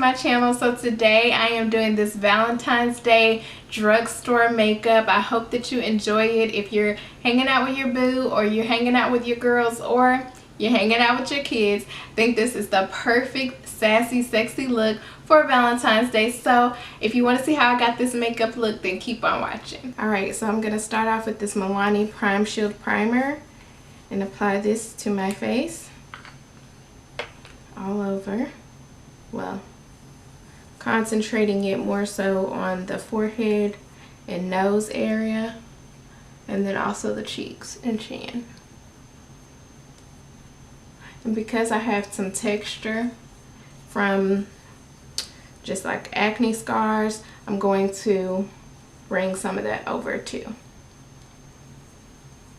my channel. So today I am doing this Valentine's Day drugstore makeup. I hope that you enjoy it. If you're hanging out with your boo, or you're hanging out with your girls, or you're hanging out with your kids, I think this is the perfect sassy, sexy look for Valentine's Day. So if you want to see how I got this makeup look, then keep on watching. Alright, so I'm going to start off with this Milani Prime Shield Primer and apply this to my face all over. Well, concentrating it more so on the forehead and nose area, and then also the cheeks and chin. And because I have some texture from just like acne scars, I'm going to bring some of that over too.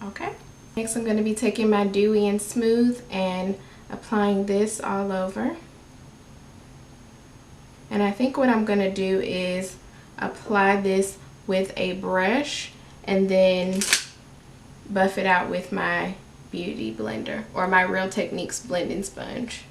Okay. Next, I'm going to be taking my Dewy and Smooth and applying this all over. And I think what I'm going to do is apply this with a brush and then buff it out with my beauty blender or my Real Techniques blending sponge.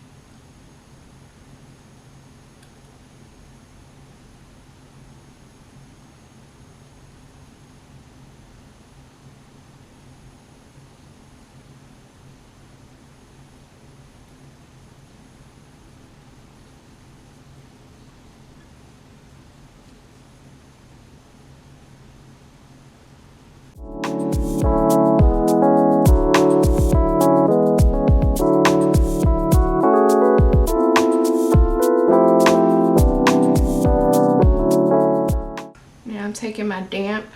I'm taking my damp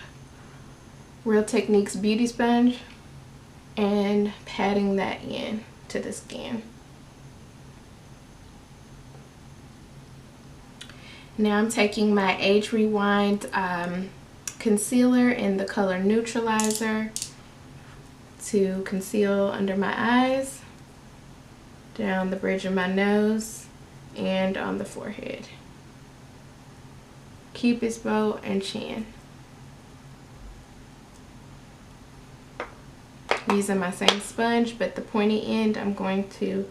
Real Techniques beauty sponge and patting that in to the skin. Now I'm taking my Age Rewind concealer in the color Neutralizer to conceal under my eyes, down the bridge of my nose, and on the forehead. Cupid's bow and chin. Using my same sponge, but the pointy end, I'm going to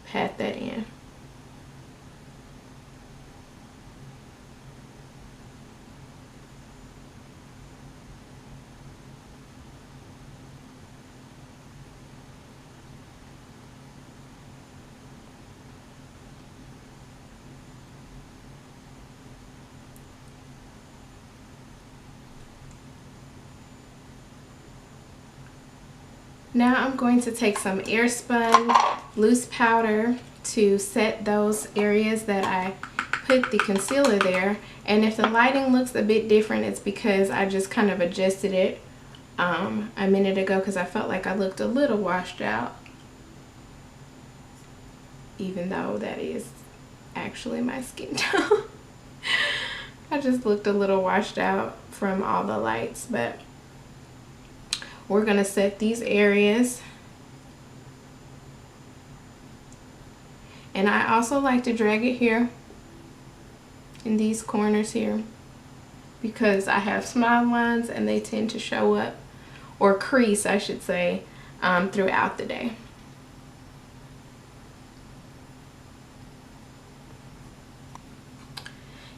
pat that in. Now I'm going to take some Airspun loose powder to set those areas that I put the concealer there. And if the lighting looks a bit different, it's because I just kind of adjusted it a minute ago because I felt like I looked a little washed out, even though that is actually my skin tone. I just looked a little washed out from all the lights, but we're going to set these areas. And I also like to drag it here in these corners here because I have smile lines and they tend to show up, or crease I should say, throughout the day.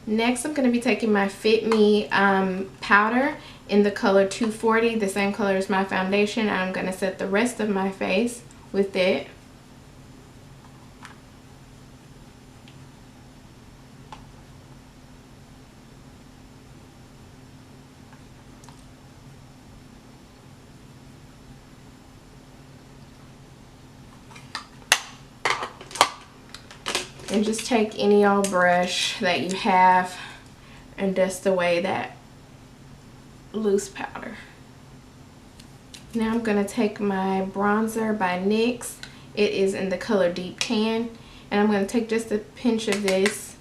Next, I'm going to be taking my Fit Me powder in the color 240, the same color as my foundation. I'm going to set the rest of my face with it. And just take any old brush that you have and dust away that loose powder. Now I'm going to take my bronzer by NYX. It is in the color Deep Tan, and I'm going to take just a pinch of this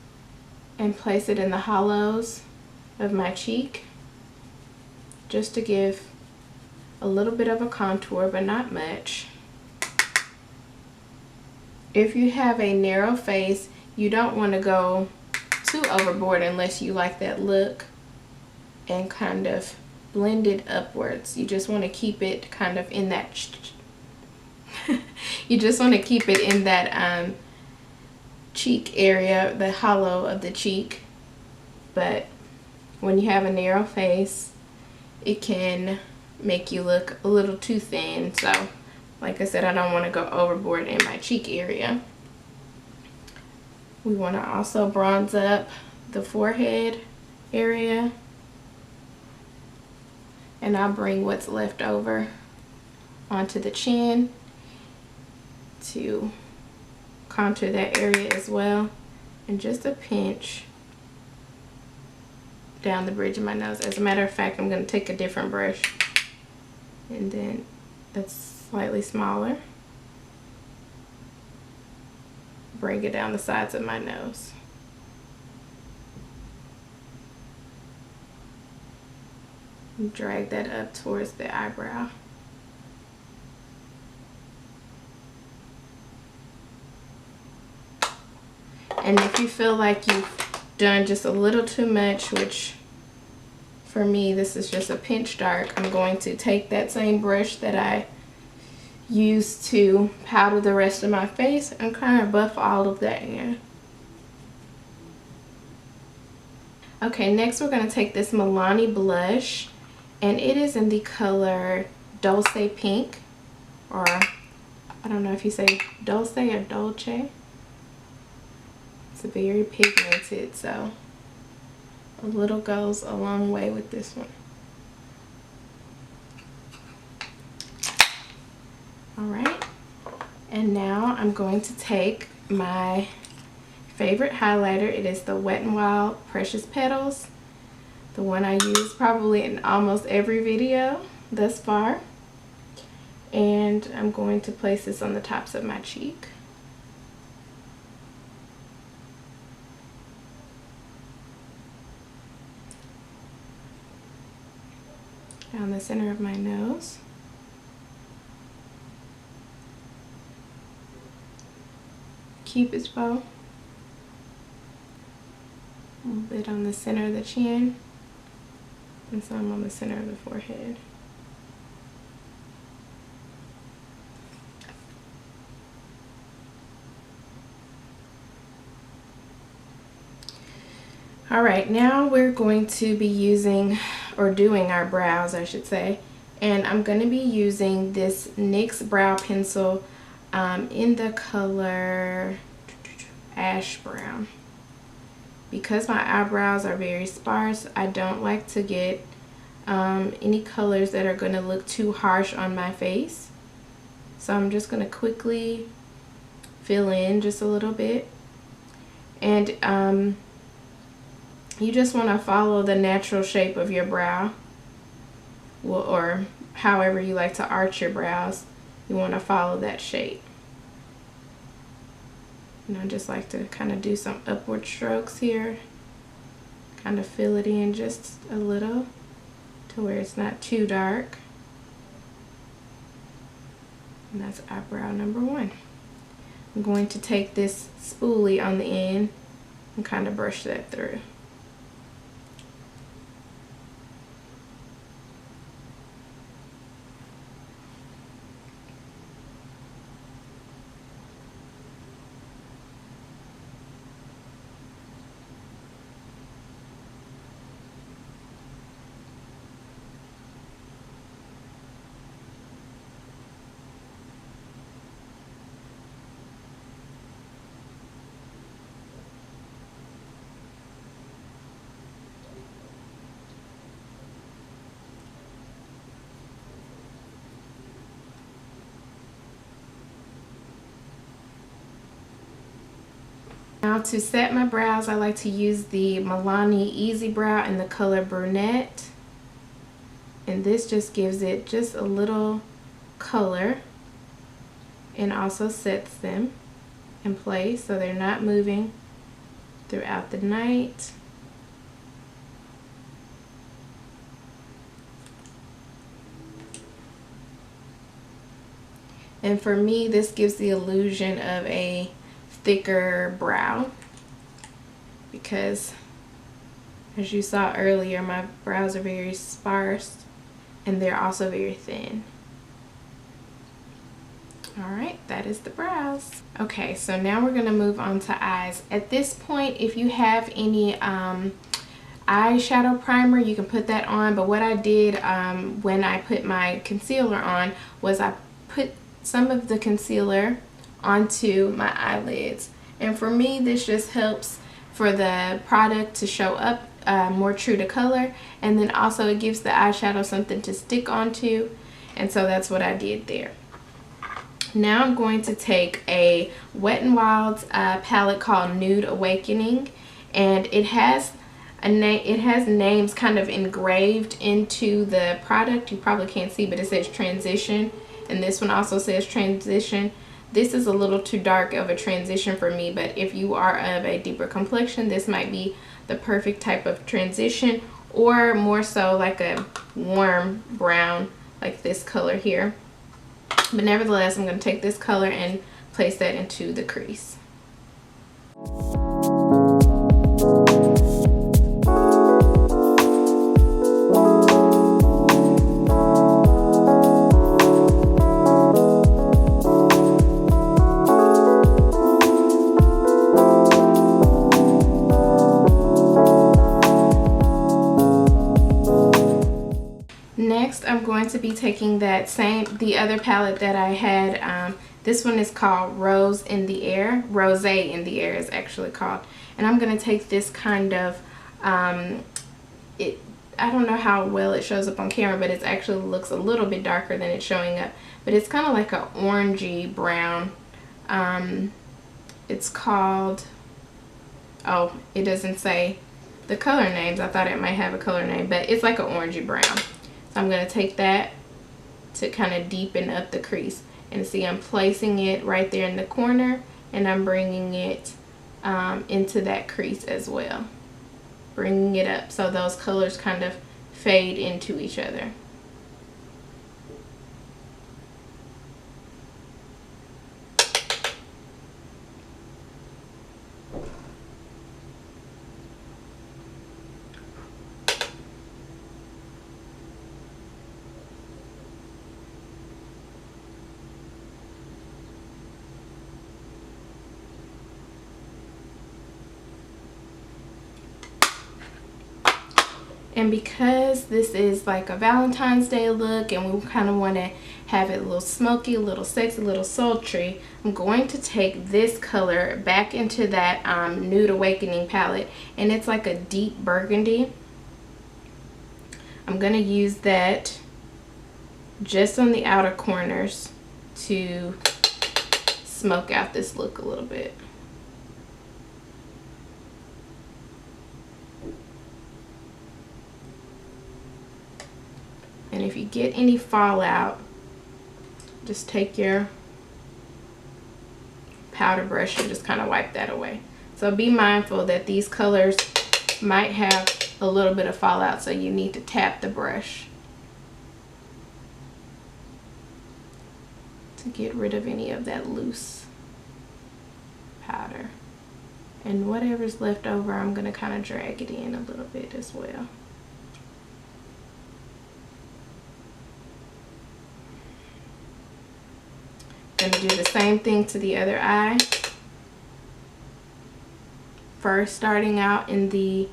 and place it in the hollows of my cheek just to give a little bit of a contour, but not much. If you have a narrow face, you don't want to go too overboard unless you like that look and kind of blend it upwards. You just want to keep it kind of in that you just want to keep it in that cheek area, the hollow of the cheek. But when you have a narrow face, it can make you look a little too thin. So like I said, I don't want to go overboard in my cheek area. We want to also bronze up the forehead area. And I'll bring what's left over onto the chin to contour that area as well. And just a pinch down the bridge of my nose. As a matter of fact, I'm going to take a different brush. And then that's slightly smaller. Bring it down the sides of my nose. And drag that up towards the eyebrow. And if you feel like you've done just a little too much, which for me this is just a pinch dark, I'm going to take that same brush that I used to powder the rest of my face and kind of buff all of that in. Okay, next we're going to take this Milani blush, and it is in the color Dulce Pink, or I don't know if you say Dulce or Dolce. It's very pigmented, so a little goes a long way with this one. Alright, and now I'm going to take my favorite highlighter. It is the Wet n Wild Precious Petals, the one I use probably in almost every video thus far. And I'm going to place this on the tops of my cheek. Down the center of my nose. Cupid's bow. A little bit on the center of the chin, and some on the center of the forehead. Alright, now we're going to be using, or doing our brows I should say, and I'm going to be using this NYX brow pencil in the color Ash Brown. Because my eyebrows are very sparse, I don't like to get any colors that are going to look too harsh on my face. So I'm just going to quickly fill in just a little bit. And you just want to follow the natural shape of your brow, or however you like to arch your brows. You want to follow that shape. And I just like to kind of do some upward strokes here, kind of fill it in just a little to where it's not too dark. And that's eyebrow number one. I'm going to take this spoolie on the end and kind of brush that through. Now to set my brows, I like to use the Milani Easy Brow in the color Brunette. And this just gives it just a little color and also sets them in place so they're not moving throughout the night. And for me, this gives the illusion of a thicker brow, because as you saw earlier, my brows are very sparse and they're also very thin. Alright, that is the brows. Okay, so now we're going to move on to eyes. At this point, if you have any eyeshadow primer, you can put that on. But what I did when I put my concealer on was I put some of the concealer onto my eyelids. And for me, this just helps for the product to show up more true to color. And then also it gives the eyeshadow something to stick onto. And so that's what I did there. Now I'm going to take a Wet n Wild palette called Nude Awakening, and it has names kind of engraved into the product. You probably can't see, but it says Transition, and this one also says Transition. This is a little too dark of a transition for me, but if you are of a deeper complexion, this might be the perfect type of transition, or more so like a warm brown like this color here. But nevertheless, I'm going to take this color and place that into the crease. Next, I'm going to be taking the other palette that I had. This one is called Rosé in the Air is actually called. And I'm going to take this kind of, I don't know how well it shows up on camera, but it actually looks a little bit darker than it's showing up. But it's kind of like an orangey brown. It's called, oh, it doesn't say the color names. I thought it might have a color name, but it's like an orangey brown. So I'm going to take that to kind of deepen up the crease. And see, I'm placing it right there in the corner, and I'm bringing it into that crease as well. Bringing it up so those colors kind of fade into each other. And because this is like a Valentine's Day look and we kind of want to have it a little smoky, a little sexy, a little sultry, I'm going to take this color back into that Nude Awakening palette, and it's like a deep burgundy. I'm going to use that just on the outer corners to smoke out this look a little bit. And if you get any fallout, just take your powder brush and just kind of wipe that away. So be mindful that these colors might have a little bit of fallout, so you need to tap the brush to get rid of any of that loose powder. And whatever's left over, I'm going to kind of drag it in a little bit as well. Going to do the same thing to the other eye. First, starting out in the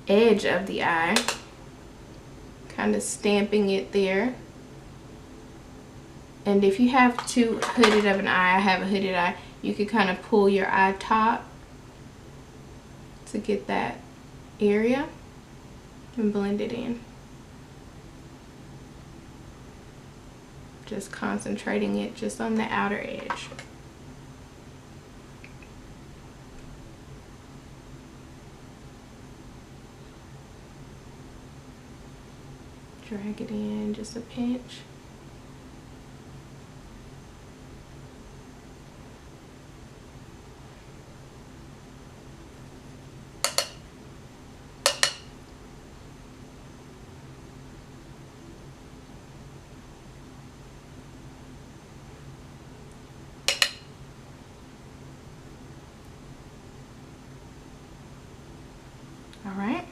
edge of the eye, kind of stamping it there. And if you have too hooded of an eye, I have a hooded eye, you could kind of pull your eye top to get that area and blend it in. Just concentrating it just on the outer edge. Drag it in just a pinch. Alright,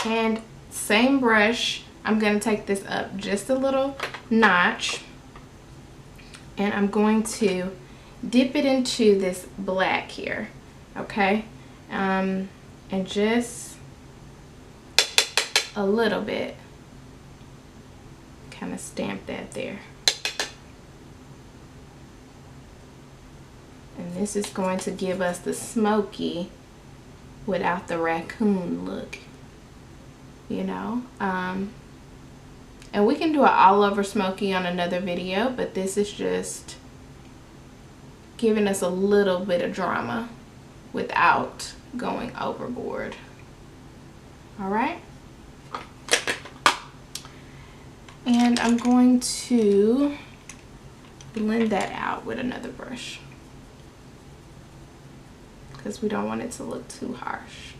and same brush, I'm going to take this up just a little notch And I'm going to dip it into this black here, okay? And just a little bit. Kind of stamp that there. And this is going to give us the smoky without the raccoon look, you know? And we can do an all over smoky on another video, but this is just giving us a little bit of drama without going overboard. All right. And I'm going to blend that out with another brush because we don't want it to look too harsh.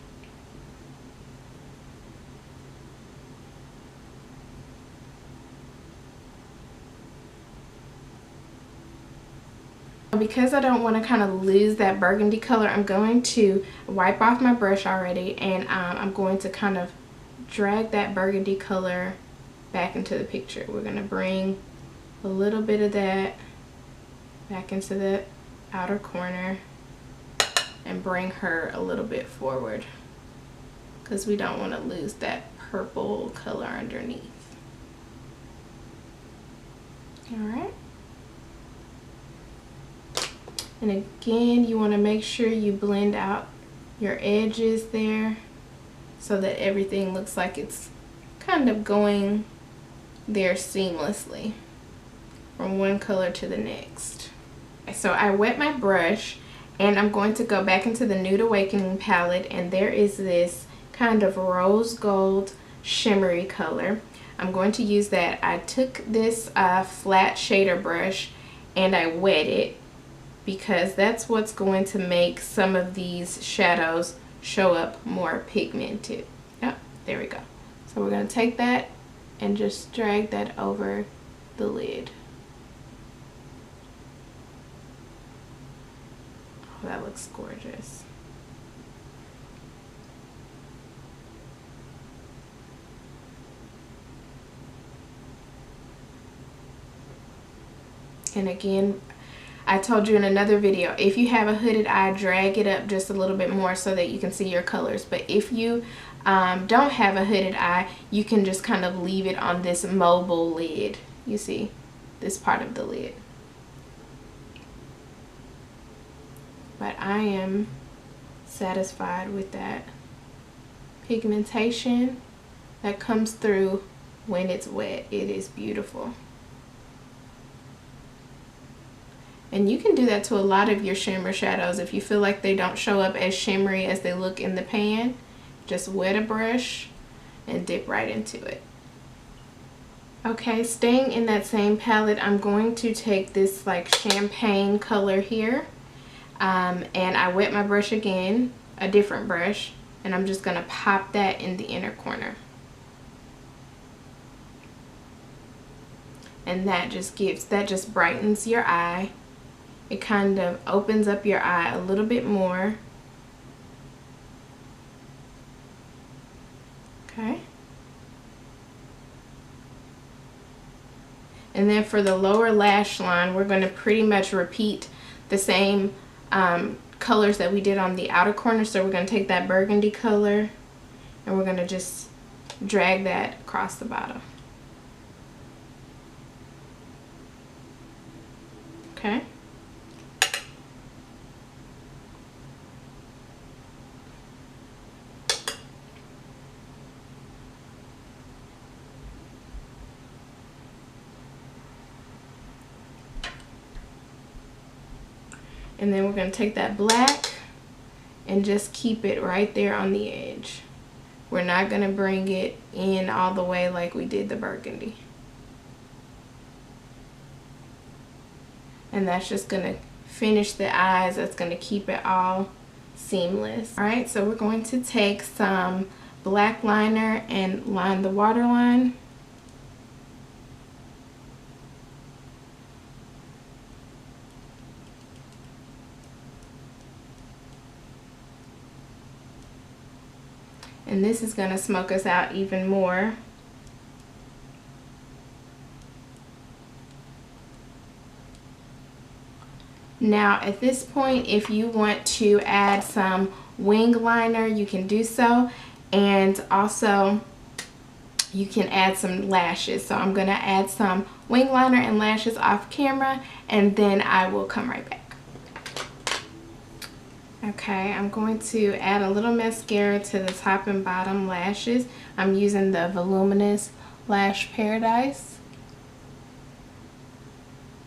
Because I don't want to kind of lose that burgundy color, I'm going to wipe off my brush already, and I'm going to kind of drag that burgundy color back into the picture. We're going to bring a little bit of that back into the outer corner and bring her a little bit forward because we don't want to lose that purple color underneath. All right. And again, you want to make sure you blend out your edges there so that everything looks like it's kind of going there seamlessly from one color to the next. So I wet my brush and I'm going to go back into the Nude Awakening palette, and there is this kind of rose gold shimmery color. I'm going to use that. I took this flat shader brush and I wet it, because that's what's going to make some of these shadows show up more pigmented. Yep, there we go. So we're going to take that and just drag that over the lid. Oh, that looks gorgeous. And again, I told you in another video, if you have a hooded eye, drag it up just a little bit more so that you can see your colors. But if you don't have a hooded eye, you can just kind of leave it on this mobile lid. You see this part of the lid. But I am satisfied with that pigmentation that comes through when it's wet. It is beautiful. And you can do that to a lot of your shimmer shadows. If you feel like they don't show up as shimmery as they look in the pan, just wet a brush and dip right into it. Okay, staying in that same palette, I'm going to take this like champagne color here. And I wet my brush again, a different brush, and I'm just gonna pop that in the inner corner. And that just brightens your eye. It kind of opens up your eye a little bit more. Okay. And then for the lower lash line, we're going to pretty much repeat the same colors that we did on the outer corner. So we're going to take that burgundy color and we're going to just drag that across the bottom. Okay. And then we're going to take that black and just keep it right there on the edge. We're not going to bring it in all the way like we did the burgundy. And that's just going to finish the eyes. That's going to keep it all seamless. Alright, so we're going to take some black liner and line the waterline. And this is going to smoke us out even more. Now at this point, if you want to add some wing liner, you can do so, and also you can add some lashes. So I'm gonna add some wing liner and lashes off camera, and then I will come right back. Okay, I'm going to add a little mascara to the top and bottom lashes. I'm using the Voluminous Lash Paradise,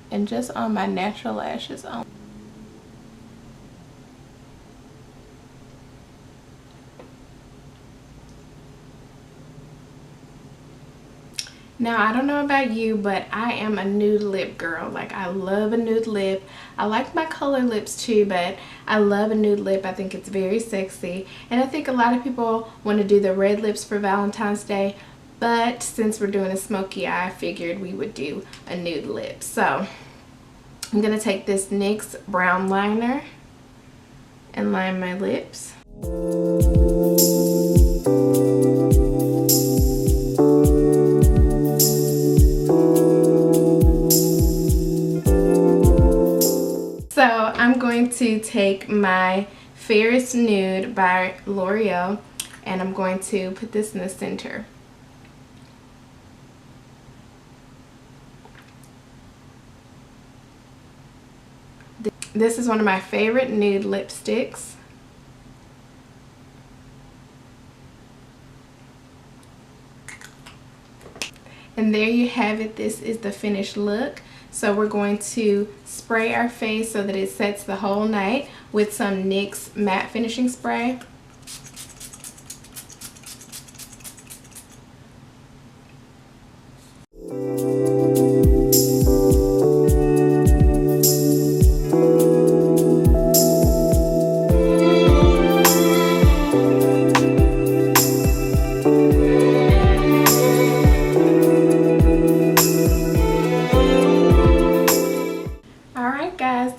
and just on my natural lashes only. Now, I don't know about you, but I am a nude lip girl. Like, I love a nude lip. I like my color lips too, but I love a nude lip. I think it's very sexy. And I think a lot of people want to do the red lips for Valentine's Day, but since we're doing a smoky eye, I figured we would do a nude lip. So, I'm going to take this NYX Brown Liner and line my lips. So I'm going to take my Fairest Nude by Loreal, and I'm going to put this in the center. This is one of my favorite nude lipsticks. And there you have it. This is the finished look. So we're going to spray our face so that it sets the whole night with some NYX matte finishing spray.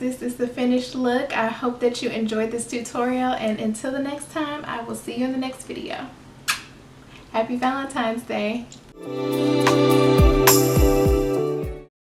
This is the finished look. I hope that you enjoyed this tutorial, and until the next time, I will see you in the next video. Happy Valentine's Day.